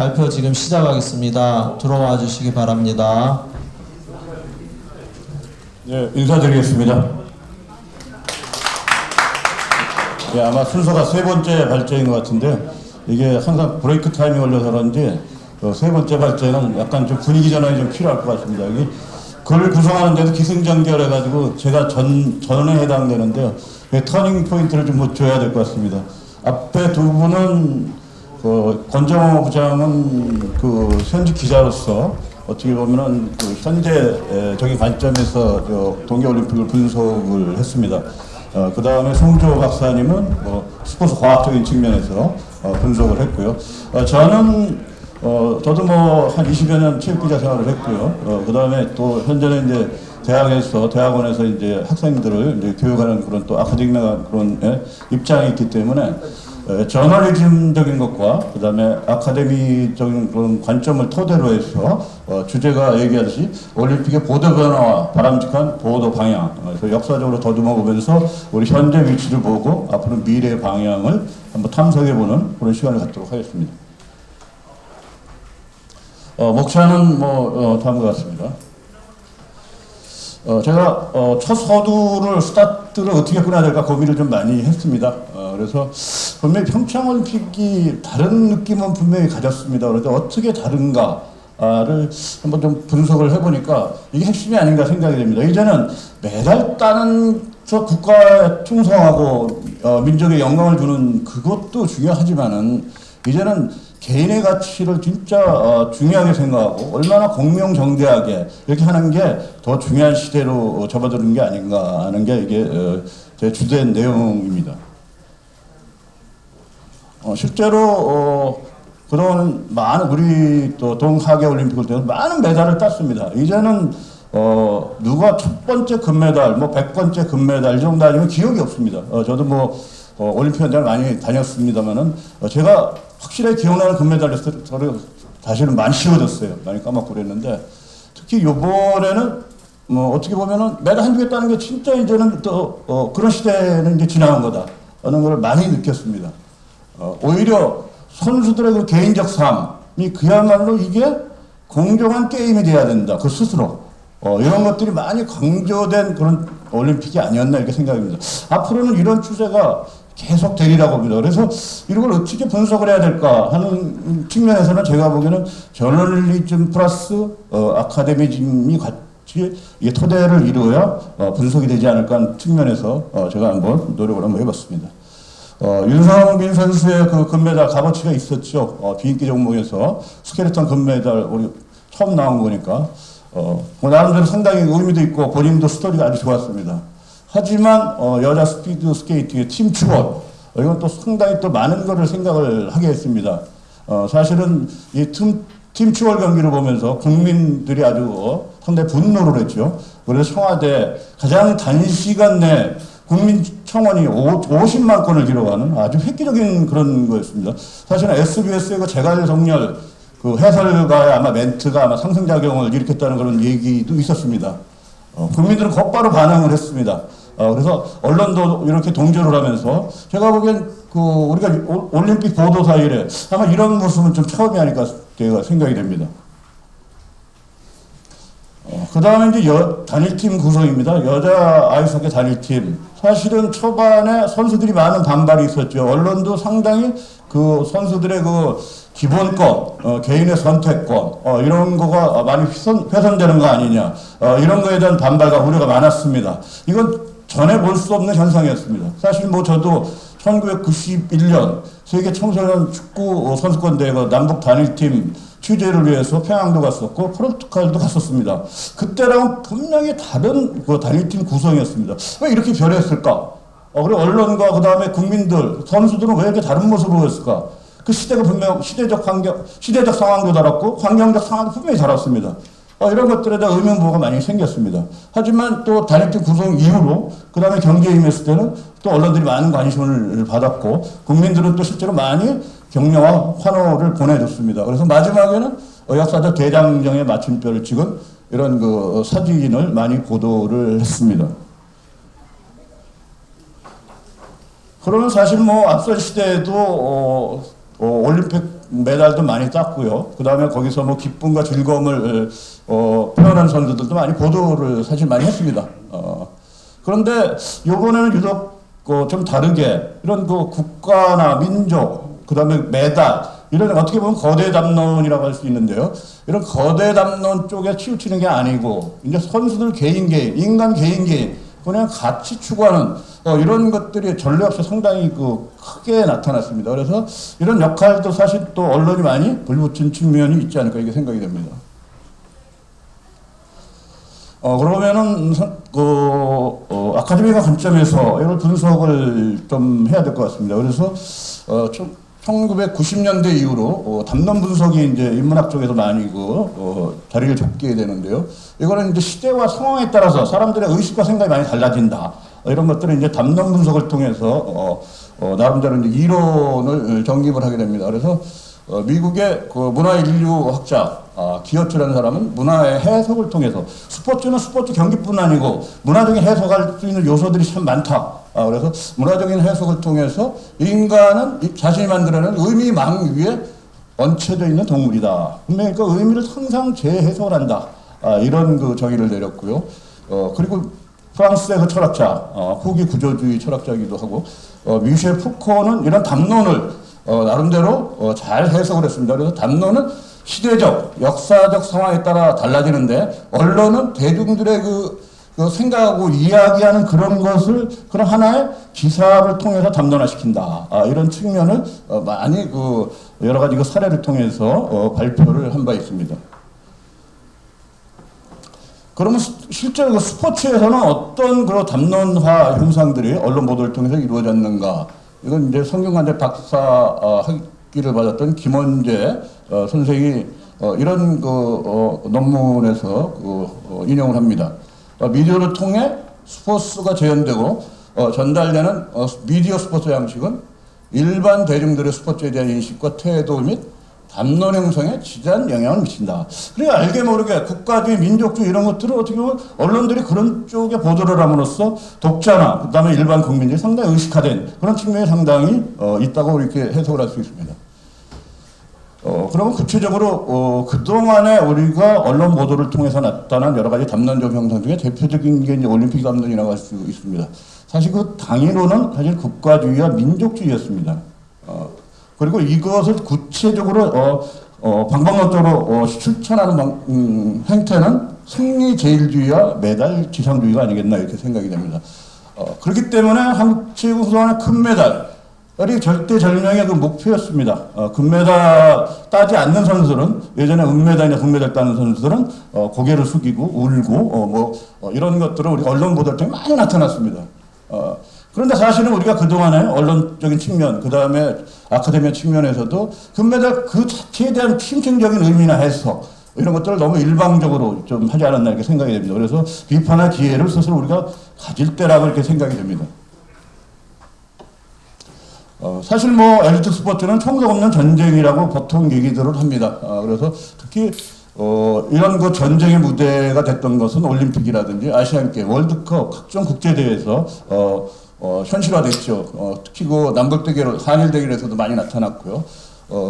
발표 지금 시작하겠습니다. 들어와 주시기 바랍니다. 네, 인사드리겠습니다. 네, 아마 순서가 세 번째 발제인 것 같은데 이게 항상 브레이크 타임이 걸려서 그런지 세 번째 발제는 약간 좀 분위기 전환이 좀 필요할 것 같습니다. 여기 글을 구성하는데도 기승전결해가지고 제가 전에 해당되는데요. 터닝 포인트를 좀 줘야 될 것 같습니다. 앞에 두 분은 권정호 부장은 현직 기자로서 어떻게 보면은 현재적인 관점에서 동계올림픽을 분석을 했습니다. 그 다음에 송조 박사님은 스포츠 과학적인 측면에서 분석을 했고요. 저도 한 20여 년 체육기자 생활을 했고요. 그 다음에 또 현재는 이제 대학원에서 이제 학생들을 이제 교육하는 그런 또 아카데미나 그런 입장이 있기 때문에 저널리즘적인 것과 그 다음에 아카데미적인 그런 관점을 토대로 해서 주제가 얘기하듯이 올림픽의 보도 변화와 바람직한 보도 방향, 그래서 역사적으로 더듬어 보면서 우리 현재 위치를 보고 앞으로 미래의 방향을 한번 탐색해보는 그런 시간을 갖도록 하겠습니다. 목차는 다음과 같습니다. 제가 첫 서두를 스타트를 어떻게 끊어야 될까 고민을 좀 많이 했습니다. 그래서 분명히 평창올림픽이 다른 느낌은 분명히 가졌습니다. 그런데 어떻게 다른가를 한번 좀 분석을 해보니까 이게 핵심이 아닌가 생각이 됩니다. 이제는 메달 따는 국가에 충성하고 민족에 영광을 주는 그것도 중요하지만은 이제는 개인의 가치를 진짜 중요하게 생각하고 얼마나 공명정대하게 이렇게 하는 게 더 중요한 시대로 접어드는 게 아닌가 하는 게 이게 제 주된 내용입니다. 실제로 그동안 많은 우리 또 동하계 올림픽을 통해서 많은 메달을 땄습니다. 이제는 누가 첫 번째 금메달, 100번째 금메달 이 정도 아니면 기억이 없습니다. 저도 올림픽 현장을 많이 다녔습니다만은 제가 확실하게 기억나는 금메달리스트를 사실은 많이 쉬워졌어요. 많이 까먹고 그랬는데 특히 이번에는 어떻게 보면은 메달 한두 개 따는 게 진짜 이제는 또 그런 시대는 이제 지나간 거다 하는 걸 많이 느꼈습니다. 오히려 선수들의 그 개인적 삶이 그야말로 이게 공정한 게임이 돼야 된다. 그 스스로 이런 것들이 많이 강조된 그런 올림픽이 아니었나 이렇게 생각합니다. 앞으로는 이런 추세가 계속 되리라고 봅니다. 그래서 이런 걸 어떻게 분석을 해야 될까 하는 측면에서는 제가 보기에는 저널리즘 플러스 아카데미즘이 같이 이게 토대를 이루어야 분석이 되지 않을까 하는 측면에서 제가 한번 노력을 한번 해봤습니다. 윤성빈 선수의 그 금메달 값어치가 있었죠. 비인기 종목에서 스켈레톤 금메달 우리 처음 나온 거니까 나름대로 상당히 의미도 있고 본인도 스토리가 아주 좋았습니다. 하지만 여자 스피드 스케이팅의 팀 추월 이건 또 상당히 또 많은 거를 생각을 하게 했습니다. 사실은 이 팀 추월 경기를 보면서 국민들이 아주 상당히 분노를 했죠. 그래서 청와대 가장 단시간 내 국민 청원이 50만 건을 기록하는 아주 획기적인 그런 거였습니다. 사실은 SBS의 그 재갈정렬 그 해설가의 아마 멘트가 아마 상승작용을 일으켰다는 그런 얘기도 있었습니다. 국민들은 곧바로 반응을 했습니다. 그래서 언론도 이렇게 동조를 하면서 제가 보기엔 우리가 올림픽 보도사 이래 아마 이런 모습은 좀 처음이 아닐까 제가 생각이 됩니다. 그 다음에 이제 단일팀 구성입니다. 여자 아이스호키 단일팀. 사실은 초반에 선수들이 많은 반발이 있었죠. 언론도 상당히 그 선수들의 그 기본권, 개인의 선택권, 이런 거가 많이 훼손되는 거 아니냐. 이런 거에 대한 반발과 우려가 많았습니다. 이건 전에 볼 수 없는 현상이었습니다. 사실 저도 1991년 세계 청소년 축구 선수권 대회 남북 단일팀 취재를 위해서 평양도 갔었고 포르투갈도 갔었습니다. 그때랑은 분명히 다른 그 단일팀 구성이었습니다. 왜 이렇게 변했을까? 그리고 언론과 그 다음에 국민들, 선수들은 왜 이렇게 다른 모습으로 보였을까? 그 시대가 분명 시대적 상황도 달았고 환경적 상황도 분명히 달았습니다. 이런 것들에 대한 의문부호가 많이 생겼습니다. 하지만 또 단일팀 구성 이후로 그 다음에 경기에 임했을 때는 또 언론들이 많은 관심을 받았고 국민들은 또 실제로 많이 격려와 환호를 보내줬습니다. 그래서 마지막에는 역사적 대장정의 마침표를 찍은 이런 그 사진을 많이 보도를 했습니다. 그러면 사실 앞선 시대에도 올림픽 메달도 많이 땄고요. 그 다음에 거기서 뭐 기쁨과 즐거움을 표현한 선수들도 많이 보도를 사실 많이 했습니다. 그런데 요번에는 유독 좀 다르게 이런 그 국가나 민족, 그 다음에 메달, 이런 어떻게 보면 거대 담론이라고 할 수 있는데요. 이런 거대 담론 쪽에 치우치는 게 아니고, 이제 선수들 개인, 인간 개인, 그냥 같이 추구하는 이런 것들이 전례 없이 상당히 크게 나타났습니다. 그래서 이런 역할도 사실 또 언론이 많이 불붙인 측면이 있지 않을까 이렇게 생각이 됩니다. 그러면은 아카데미가 관점에서 이걸 분석을 좀 해야 될 것 같습니다. 그래서 1990년대 이후로 담론 분석이 이제 인문학 쪽에서 많이 자리를 잡게 되는데요. 이거는 이제 시대와 상황에 따라서 사람들의 의식과 생각이 많이 달라진다. 이런 것들은 이제 담론 분석을 통해서 나름대로 이제 이론을 정립을 하게 됩니다. 그래서 미국의 문화인류학자 기어츠라는 사람은 문화의 해석을 통해서 스포츠는 스포츠 경기뿐 아니고 문화적인 해석할 수 있는 요소들이 참 많다. 그래서 문화적인 해석을 통해서 인간은 자신이 만들어낸 의미망 위에 얹혀져 있는 동물이다. 분명히 그 의미를 항상 재해석을 한다. 이런 정의를 내렸고요. 그리고 프랑스의 그 철학자, 후기 구조주의 철학자이기도 하고, 미셸 푸코는 이런 담론을 나름대로 잘 해석을 했습니다. 그래서 담론은 시대적, 역사적 상황에 따라 달라지는데, 언론은 대중들의 그 생각하고 이야기하는 그런 것을 그런 하나의 기사를 통해서 담론화시킨다. 이런 측면을 많이 여러 가지 사례를 통해서 발표를 한 바 있습니다. 그러면 실제로 스포츠에서는 어떤 담론화 현상들이 언론 보도를 통해서 이루어졌는가? 이건 이제 성균관대 박사 학위를 받았던 김원재 선생이 이런 논문에서 인용을 합니다. 미디어를 통해 스포츠가 재현되고 전달되는 미디어 스포츠 양식은 일반 대중들의 스포츠에 대한 인식과 태도 및 담론 형성에 지대한 영향을 미친다. 그러니까 알게 모르게 국가주의, 민족주의 이런 것들을 어떻게 보면 언론들이 그런 쪽에 보도를 함으로써 독자나 그 다음에 일반 국민들이 상당히 의식화된 그런 측면이 상당히 있다고 이렇게 해석을 할 수 있습니다. 그러면 구체적으로 그동안에 우리가 언론 보도를 통해서 나타난 여러 가지 담론적 형성 중에 대표적인 게 이제 올림픽 담론이라고 할 수 있습니다. 사실 그 당일로는 사실 국가주의와 민족주의였습니다. 그리고 이것을 구체적으로 방법론적으로 실천하는 행태는 승리제일주의와 메달 지상주의가 아니겠나 이렇게 생각이 됩니다. 그렇기 때문에 한국 체육은 그동안의 금메달이 절대절명의 목표였습니다. 금메달 따지 않는 선수들은 예전에 은메달이나 금메달 따는 선수들은 고개를 숙이고 울고 이런 것들은 우리 언론 보도를 통해 많이 나타났습니다. 그런데 사실은 우리가 그동안에 언론적인 측면, 그 다음에 아카데미 측면에서도 금메달 그 자체에 대한 심층적인 의미나 해석, 이런 것들을 너무 일방적으로 좀 하지 않았나 이렇게 생각이 됩니다. 그래서 비판의 기회를 스스로 우리가 가질 때라고 이렇게 생각이 됩니다. 사실 엘리트 스포츠는 총력 없는 전쟁이라고 보통 얘기들을 합니다. 그래서 특히 이런 전쟁의 무대가 됐던 것은 올림픽이라든지 아시안게임, 월드컵, 각종 국제대회에서 현실화됐죠. 특히 남북 대결, 한일 대결에서도 많이 나타났고요.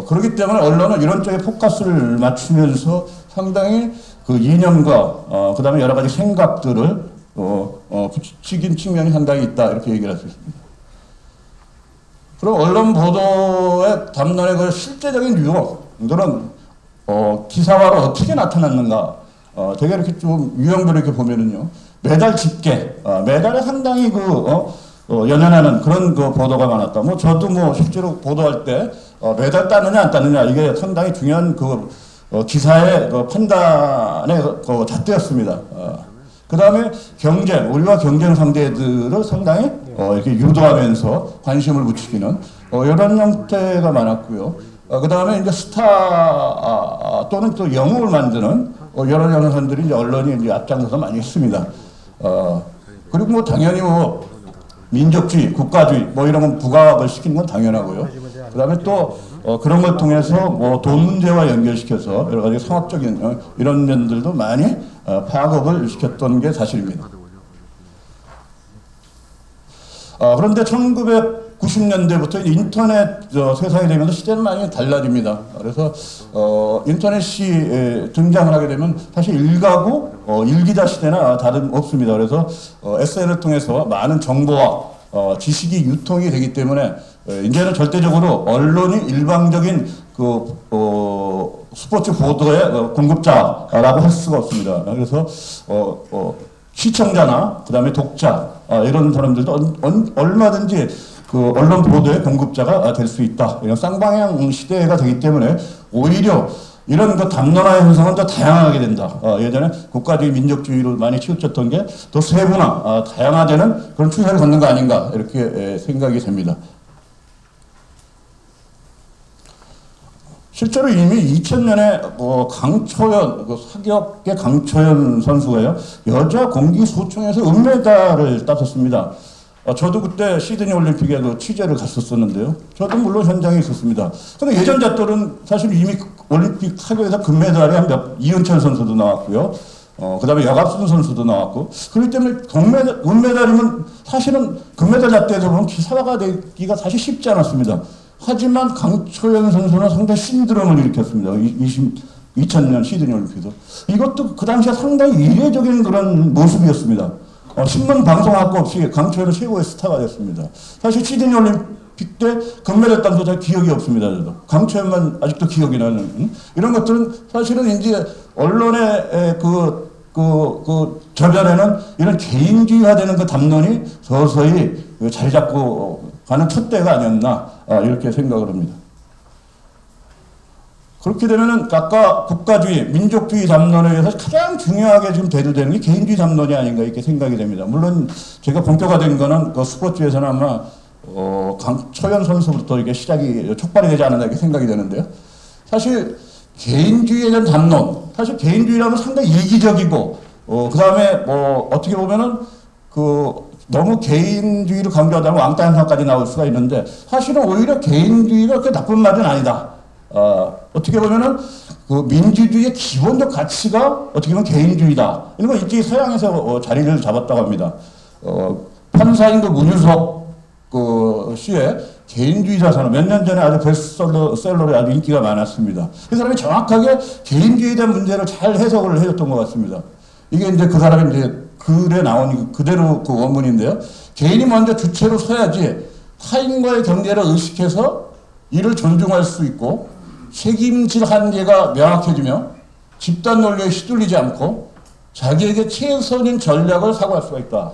그렇기 때문에 언론은 이런 쪽에 포커스를 맞추면서 상당히 그 이념과 그 다음에 여러 가지 생각들을 붙이긴 측면이 상당히 있다 이렇게 얘기를 할 수 있습니다. 그리고 언론 보도의 담론의 그 실제적인 유형들은 기사화로 어떻게 나타났는가? 되게 이렇게 좀 유형들을 이렇게 보면은요, 메달 집계, 메달에 상당히 연연하는 그런 보도가 많았다. 저도 실제로 보도할 때 메달 따느냐 안 따느냐 이게 상당히 중요한 기사의 판단의 잣대였습니다. 그 다음에 경쟁, 우리와 경쟁 상대들을 상당히 이렇게 유도하면서 관심을 붙이기는 이런 형태가 많았고요. 그 다음에 이제 스타 또는 또 영웅을 만드는 여러 사람들이 이제 언론이 이제 앞장서서 많이 했습니다. 그리고 당연히 민족주의, 국가주의 이런 건 부각을 시키는 건 당연하고요. 그 다음에 또 그런 걸 통해서 돈 문제와 연결시켜서 여러 가지 상업적인 이런 면들도 많이 파급을 시켰던 게 사실입니다. 그런데 90년대부터 인터넷 세상이 되면서 시대는 많이 달라집니다. 그래서 인터넷이 등장을 하게 되면 사실 일가구 일기자 시대나 다름없습니다. 그래서 SNS를 통해서 많은 정보와 지식이 유통이 되기 때문에 이제는 절대적으로 언론이 일방적인 스포츠 보도의 공급자라고 할 수가 없습니다. 그래서 시청자나 그다음에 독자 이런 사람들도 얼마든지 언론 보도의 공급자가 될 수 있다. 이런 쌍방향 시대가 되기 때문에 오히려 이런 담론화의 현상은 더 다양하게 된다. 예전에 국가주의 민족주의로 많이 치우쳤던 게 더 세분화, 다양화되는 그런 추세를 걷는 거 아닌가 이렇게 생각이 됩니다. 실제로 이미 2000년에 강초연, 사격의 강초연 선수가요, 여자 공기소총에서 은메달을 땄었습니다. 저도 그때 시드니 올림픽에 취재를 갔었었는데요. 저도 물론 현장에 있었습니다. 근데 예전 잣들은 사실 이미 올림픽 사격에서 금메달이 이은철 선수도 나왔고요. 그 다음에 여갑순 선수도 나왔고. 그렇기 때문에 은메달이면 사실은 금메달 잣대에서 보면 기사가 되기가 사실 쉽지 않았습니다. 하지만 강초연 선수는 상당히 신드롬을 일으켰습니다. 2000년 시드니 올림픽에서. 이것도 그 당시에 상당히 이례적인 그런 모습이었습니다. 신문 방송할 거 없이 강초연은 최고의 스타가 됐습니다. 사실 시드니 올림픽 때 금메달 딴 잘 기억이 없습니다. 저도. 강초연만 아직도 기억이 나는. 이런 것들은 사실은 이제 언론의 저변에는 이런 개인주의화되는 담론이 서서히 자리 잡고 가는 첫 때가 아니었나 이렇게 생각을 합니다. 그렇게 되면은 아까 국가주의, 민족주의 담론에 의해서 가장 중요하게 지금 대두되는 게 개인주의 담론이 아닌가 이렇게 생각이 됩니다. 물론 제가 본격화된 거는 스포츠에서는 아마 강초연 선수부터 이게 시작이 촉발이 되지 않았나 이렇게 생각이 되는데요. 사실 개인주의에 대한 담론, 사실 개인주의라면 상당히 이기적이고 그 다음에 어떻게 보면은 너무 개인주의를 강조하다면 왕따 현상까지 나올 수가 있는데 사실은 오히려 개인주의가 그렇게 나쁜 말은 아니다. 어떻게 보면은 민주주의의 기본적 가치가 어떻게 보면 개인주의다. 이런 거 일찍 서양에서 자리를 잡았다고 합니다. 판사인 문유석 씨의 개인주의자 선언 몇 년 전에 아주 베스트셀러로 아주 인기가 많았습니다. 그 사람이 정확하게 개인주의에 대한 문제를 잘 해석을 해줬던 것 같습니다. 이게 이제 그 사람이 이제 글에 나온 그대로 원문인데요. 개인이 먼저 주체로 서야지 타인과의 경계를 의식해서 이를 존중할 수 있고 책임질 한계가 명확해지며 집단 논리에 휘둘리지 않고 자기에게 최선인 전략을 사고할 수가 있다.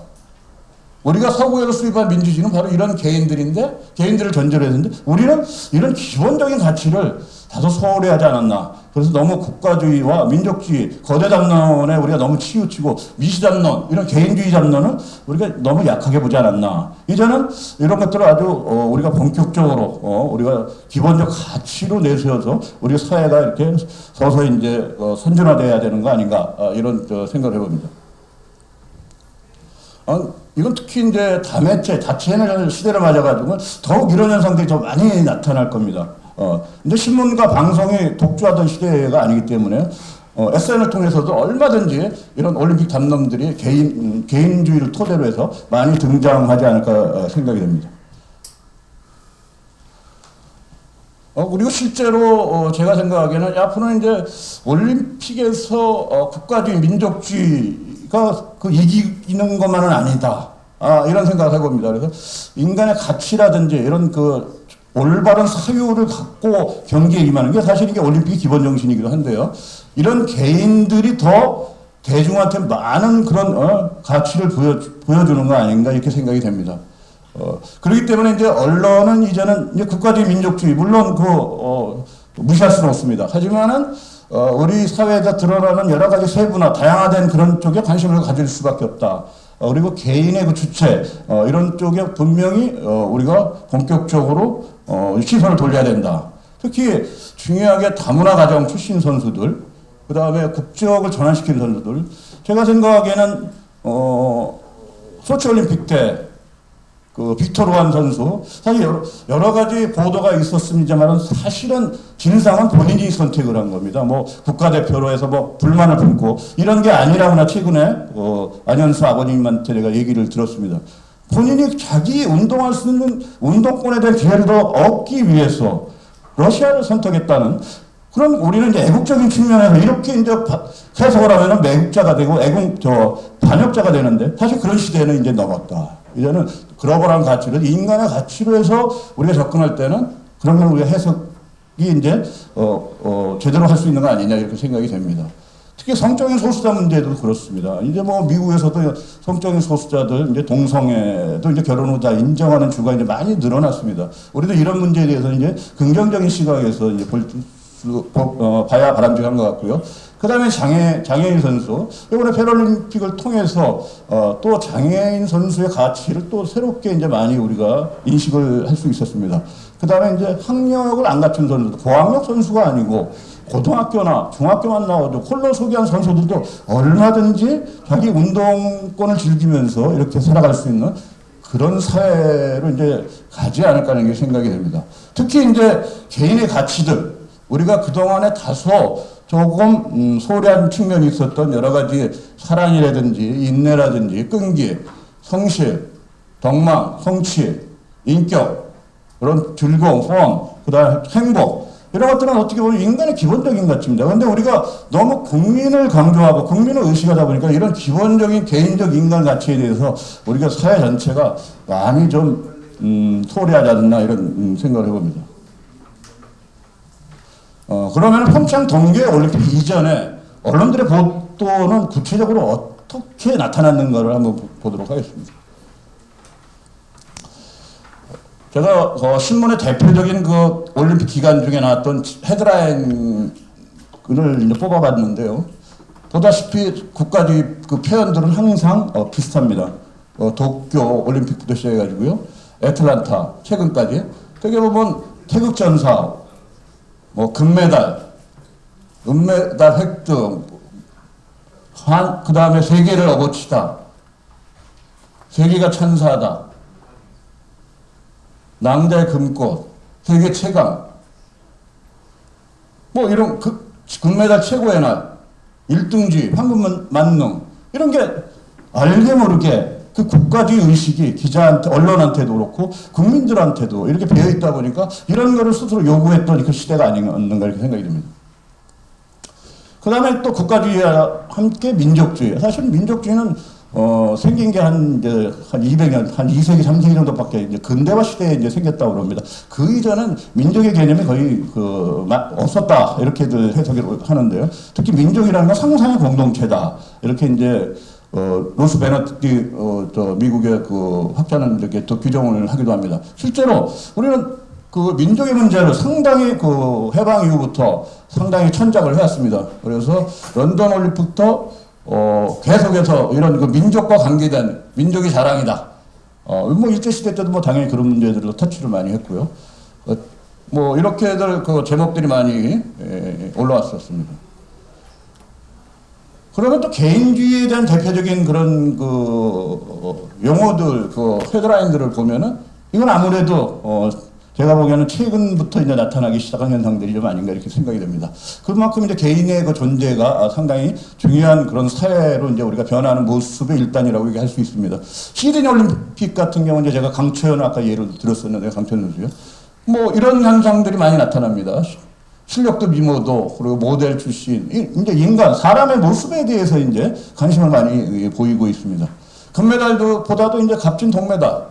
우리가 서구에서 수입한 민주주의는 바로 이런 개인들인데 개인들을 전제로 했는데 우리는 이런 기본적인 가치를 다소 소홀히 하지 않았나. 그래서 너무 국가주의와 민족주의, 거대 담론에 우리가 너무 치우치고 미시 담론, 이런 개인주의 담론은 우리가 너무 약하게 보지 않았나. 이제는 이런 것들을 아주 우리가 본격적으로 우리가 기본적 가치로 내세워서 우리 사회가 이렇게 서서히 이제 선진화돼야 되는 거 아닌가 이런 생각을 해봅니다. 이건 특히 이제 다매체, 다채널 시대를 맞아가지고 더욱 이런 현상들이 더 많이 나타날 겁니다. 이제 신문과 방송이 독주하던 시대가 아니기 때문에 SNS를 통해서도 얼마든지 이런 올림픽 담론들이 개인주의를 토대로 해서 많이 등장하지 않을까 생각이 됩니다. 그리고 실제로 제가 생각하기에는 앞으로는 이제 올림픽에서 국가주의, 민족주의가 이기는 것만은 아니다. 이런 생각을 해봅니다. 그래서 인간의 가치라든지 이런 올바른 사유를 갖고 경기에 임하는 게 사실 이게 올림픽의 기본 정신이기도 한데요. 이런 개인들이 더 대중한테 많은 그런 가치를 보여주는 거 아닌가 이렇게 생각이 됩니다. 그렇기 때문에 이제 언론은 이제는 이제 국가주의 민족주의 물론 무시할 수는 없습니다. 하지만은 우리 사회에서 드러나는 여러 가지 세분화, 다양화된 그런 쪽에 관심을 가질 수밖에 없다. 그리고 개인의 주체 이런 쪽에 분명히 우리가 본격적으로 시선을 돌려야 된다. 특히 중요하게 다문화 가정 출신 선수들, 그 다음에 국적을 전환시킨 선수들. 제가 생각하기에는 소치올림픽 때 빅터 로한 선수 사실 여러 가지 보도가 있었습니다만 사실은 진상은 본인이 선택을 한 겁니다. 국가대표로 해서 불만을 품고 이런 게 아니라거나 최근에 안현수 아버님한테 내가 얘기를 들었습니다. 본인이 자기 운동할 수 있는 운동권에 대한 기회를 더 얻기 위해서 러시아를 선택했다는 그럼 우리는 이제 애국적인 측면에서 이렇게 이제 해석을 하면은 매국자가 되고 반역자가 되는데 사실 그런 시대는 이제 넘었다. 이제는 글로벌한 가치를 인간의 가치로 해서 우리가 접근할 때는 그런 걸 우리가 해석이 이제 제대로 할 수 있는 거 아니냐 이렇게 생각이 됩니다. 특히 성적인 소수자 문제도 그렇습니다. 이제 뭐 미국에서도 성적인 소수자들 이제 동성애도 이제 결혼 후 다 인정하는 주가 이제 많이 늘어났습니다. 우리도 이런 문제에 대해서 이제 긍정적인 시각에서 이제 봐야 바람직한 것 같고요. 그 다음에 장애인 선수. 이번에 패럴림픽을 통해서, 또 장애인 선수의 가치를 또 새롭게 이제 많이 우리가 인식을 할 수 있었습니다. 그 다음에 이제 학력을 안 갖춘 선수들, 고학력 선수가 아니고, 고등학교나 중학교만 나와도 콜로 소개한 선수들도 얼마든지 자기 운동권을 즐기면서 이렇게 살아갈 수 있는 그런 사회로 이제 가지 않을까 하는 게 생각이 됩니다. 특히 이제 개인의 가치들, 우리가 그동안에 다소 조금 소홀한 측면이 있었던 여러 가지 사랑이라든지 인내라든지 끈기, 성실, 덕망, 성취, 인격, 그런 즐거움, 그다음에 행복 이런 것들은 어떻게 보면 인간의 기본적인 가치입니다. 그런데 우리가 너무 국민을 강조하고 국민을 의식하다 보니까 이런 기본적인 개인적 인간 가치에 대해서 우리가 사회 전체가 많이 좀 소홀하지 않나 이런 생각을 해봅니다. 그러면 평창 동계올림픽 이전에 언론들의 보도는 구체적으로 어떻게 나타났는가를 한번 보도록 하겠습니다. 제가 신문의 대표적인 그 올림픽 기간 중에 나왔던 헤드라인을 이제 뽑아봤는데요. 보다시피 국가주의 그 표현들은 항상 비슷합니다. 도쿄 올림픽부터 시작해가지고요. 애틀란타 최근까지. 되게 보면 태극전사, 뭐 금메달, 은메달 획득, 그 다음에 세계를 업어치다, 세계가 찬사하다, 낭자의 금꽃, 세계 최강, 뭐 이런 금메달 최고의 날, 1등주의, 황금 만능 이런 게 알게 모르게 그 국가주의 의식이 기자한테, 언론한테도 그렇고 국민들한테도 이렇게 배어 있다 보니까 이런 거를 스스로 요구했던 그 시대가 아닌가 이렇게 생각이 듭니다. 그 다음에 또 국가주의와 함께 민족주의. 사실 민족주의는 생긴 게 한 200년, 한 2세기, 3세기 정도밖에 이제 근대화 시대에 이제 생겼다고 그럽니다. 그 이전은 민족의 개념이 거의 없었다. 이렇게들 해석을 하는데요. 특히 민족이라는 건 상상의 공동체다. 이렇게 이제 로스 베너디 미국의 그 학자는 이렇게 또 규정을 하기도 합니다. 실제로 우리는 그 민족의 문제를 상당히 그 해방 이후부터 상당히 천작을 해왔습니다. 그래서 런던 올림픽부터 계속해서 이런 그 민족과 관계된 민족이 자랑이다. 뭐 일제시대 때도 뭐 당연히 그런 문제들로 터치를 많이 했고요. 뭐 이렇게들 그 제목들이 많이 올라왔었습니다. 그러면 또 개인주의에 대한 대표적인 그런 그 용어들, 그 헤드라인들을 보면은 이건 아무래도 제가 보기에는 최근부터 이제 나타나기 시작한 현상들이 좀 아닌가 이렇게 생각이 됩니다. 그만큼 이제 개인의 그 존재가 상당히 중요한 그런 사회로 이제 우리가 변하는 모습의 일단이라고 얘기할 수 있습니다. 시드니 올림픽 같은 경우는 제가 강초연 아까 예를 들었었는데 강초연 선수요. 뭐 이런 현상들이 많이 나타납니다. 실력도 미모도 그리고 모델 출신 이제 인간 사람의 모습에 대해서 이제 관심을 많이 보이고 있습니다. 금메달도 보다도 이제 값진 동메달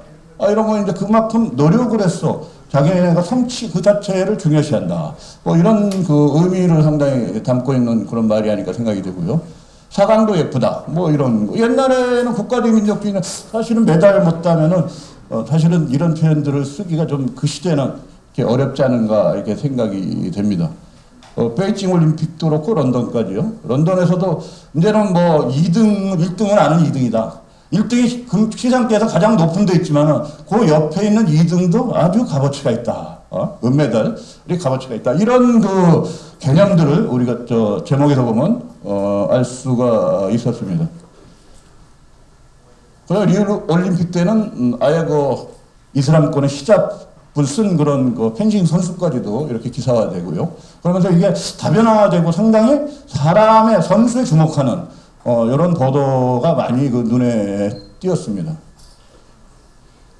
이런 거 이제 그만큼 노력을 했어. 자기네가 성취 그 자체를 중요시한다. 뭐 이런 그 의미를 상당히 담고 있는 그런 말이 아닐까 생각이 되고요. 사강도 예쁘다. 뭐 이런 거. 옛날에는 국가주의 민족주의는 사실은 메달 못 따면은 사실은 이런 표현들을 쓰기가 좀 그 시대는 어렵지 않은가 이렇게 생각이 됩니다. 베이징 올림픽도 그렇고 런던까지요. 런던에서도 이제는 뭐 1등은 아는 2등이다. 1등이 시상대에서 가장 높은 데 있지만은 그 옆에 있는 2등도 아주 값어치가 있다. 은메달이 값어치가 있다. 이런 그 개념들을 우리가 제목에서 보면 알 수가 있었습니다. 그래서 리우 올림픽 때는 아예 그 이슬람권의 히잡 쓴 그런 그 펜싱 선수까지도 이렇게 기사화되고요. 그러면서 이게 다변화되고 상당히 사람의 선수에 주목하는 이런 보도가 많이 그 눈에 띄었습니다.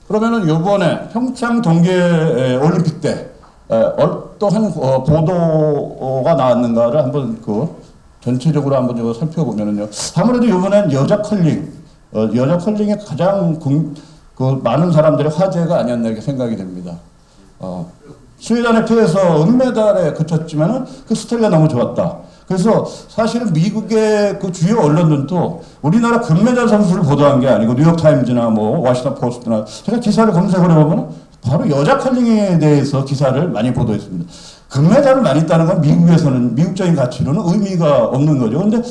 그러면은 요번에 평창 동계 올림픽 때 어떠한 보도가 나왔는가를 한번 전체적으로 한번 좀 살펴보면은요. 아무래도 이번엔 여자 컬링에 가장 많은 사람들의 화제가 아니었나 이렇게 생각이 됩니다. 스웨덴에 패해서 은메달에 그쳤지만은 그 스토리가 너무 좋았다. 그래서 사실은 미국의 그 주요 언론들도 우리나라 금메달 선수를 보도한 게 아니고 뉴욕타임즈나 뭐 워싱턴 포스트나 제가 기사를 검색을 해보면 바로 여자 컬링에 대해서 기사를 많이 보도했습니다. 금메달을 많이 따는 건 미국에서는 미국적인 가치로는 의미가 없는 거죠. 근데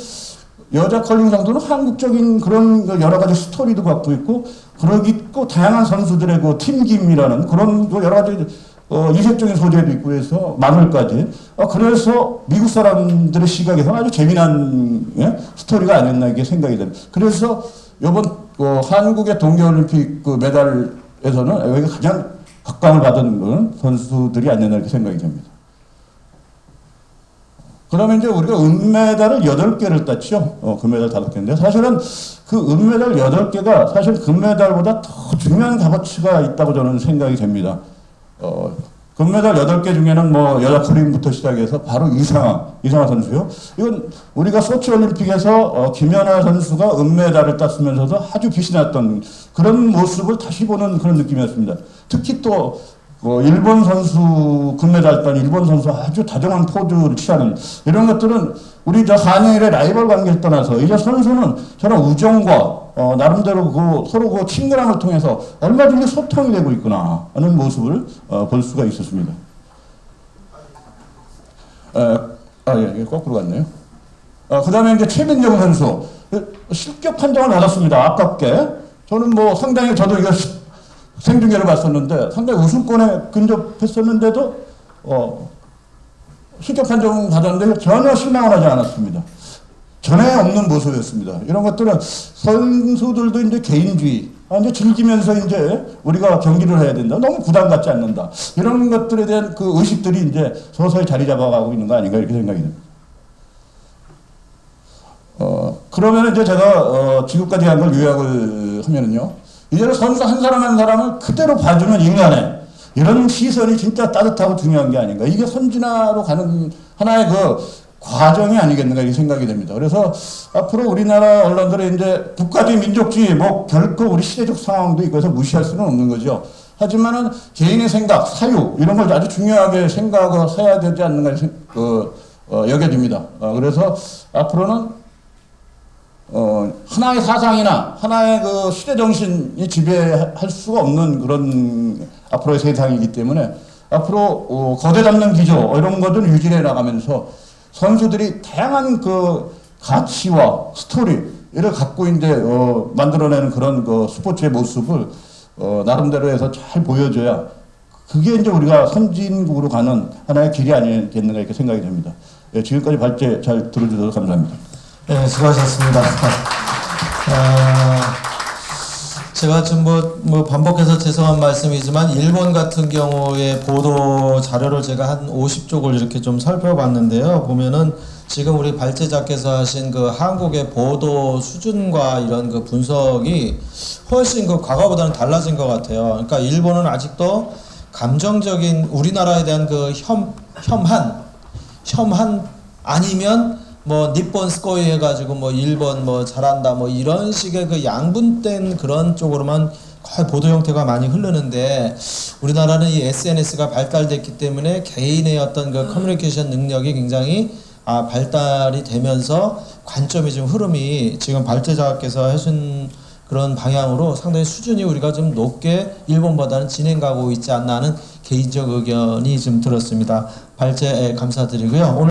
여자 컬링 상도는 한국적인 그런 여러 가지 스토리도 갖고 있고 그러고 다양한 선수들의 그 팀김이라는 그런 여러 가지 이색적인 소재도 있고 해서 만월까지 그래서 미국 사람들의 시각에서 아주 재미난 스토리가 아니었나 이게 생각이 됩니다. 그래서 이번 한국의 동계올림픽 그 메달에서는 여기가 가장 각광을 받은 건 선수들이 아니었나 이렇게 생각이 됩니다. 그러면 이제 우리가 은메달을 8개를 땄죠. 금메달 5개인데 사실은 그 은메달 8개가 사실 금메달보다 더 중요한 값어치가 있다고 저는 생각이 됩니다. 금메달 8개 중에는 뭐 여자 컬링부터 시작해서 바로 이상화 선수요. 이건 우리가 소치 올림픽에서 김연아 선수가 은메달을 땄으면서도 아주 빛이 났던 그런 모습을 다시 보는 그런 느낌이었습니다. 특히 또 일본 선수 금메달 딴 일본 선수 아주 다정한 포즈를 취하는 이런 것들은 우리 저 한일의 라이벌 관계를 떠나서 이제 선수는 저런 우정과 나름대로 서로 그 친근함을 통해서 얼마든지 소통이 되고 있구나 하는 모습을 볼 수가 있었습니다. 예, 거꾸로 갔네요. 그 다음에 이제 최민정 선수 실격 판정을 받았습니다. 아깝게. 저는 뭐 상당히 저도 이거 생중계를 봤었는데 상당히 우승권에 근접했었는데도 실격 판정 받았는데 전혀 실망을 하지 않았습니다. 전에 없는 모습이었습니다. 이런 것들은 선수들도 이제 개인주의, 이제 즐기면서 이제 우리가 경기를 해야 된다. 너무 부담 갖지 않는다. 이런 것들에 대한 그 의식들이 이제 서서히 자리 잡아가고 있는 거 아닌가 이렇게 생각이 듭니다. 그러면 이제 제가 지금까지 한 걸 요약을 하면은요. 이제는 선수 한 사람 한 사람을 그대로 봐주는 인간의 이런 시선이 진짜 따뜻하고 중요한 게 아닌가. 이게 선진화로 가는 하나의 그 과정이 아니겠는가 이렇게 생각이 됩니다. 그래서 앞으로 우리나라 언론들의 이제 국가주의 민족주의 뭐 결코 우리 시대적 상황도 있고 해서 무시할 수는 없는 거죠. 하지만은 개인의 생각, 사유 이런 걸 아주 중요하게 생각하고 해야 되지 않는가 여겨집니다. 그래서 앞으로는 하나의 사상이나 하나의 그 시대 정신이 지배할 수가 없는 그런 앞으로의 세상이기 때문에 앞으로 거대 잡는 기조 이런 것을 유지해 나가면서 선수들이 다양한 그 가치와 스토리를 갖고 이제 만들어내는 그런 그 스포츠의 모습을 나름대로 해서 잘 보여줘야 그게 이제 우리가 선진국으로 가는 하나의 길이 아니겠는가 이렇게 생각이 됩니다. 예, 지금까지 발제 잘 들어주셔서 감사합니다. 네, 수고하셨습니다. 제가 좀 뭐 반복해서 죄송한 말씀이지만 일본 같은 경우에 보도 자료를 제가 한 50쪽을 이렇게 좀 살펴봤는데요. 보면은 지금 우리 발제자께서 하신 그 한국의 보도 수준과 이런 그 분석이 훨씬 그 과거보다는 달라진 것 같아요. 그러니까 일본은 아직도 감정적인 우리나라에 대한 그 혐한 아니면 뭐 니폰 스코이 해가지고 뭐 일본 뭐 잘한다 뭐 이런 식의 그 양분된 그런 쪽으로만 거의 보도 형태가 많이 흐르는데 우리나라는 이 SNS가 발달됐기 때문에 개인의 어떤 그 커뮤니케이션 능력이 굉장히 발달이 되면서 관점이 좀 흐름이 지금 발제자께서 하신 그런 방향으로 상당히 수준이 우리가 좀 높게 일본보다는 진행가고 있지 않나 하는 개인적 의견이 좀 들었습니다. 발제 감사드리고요. 오늘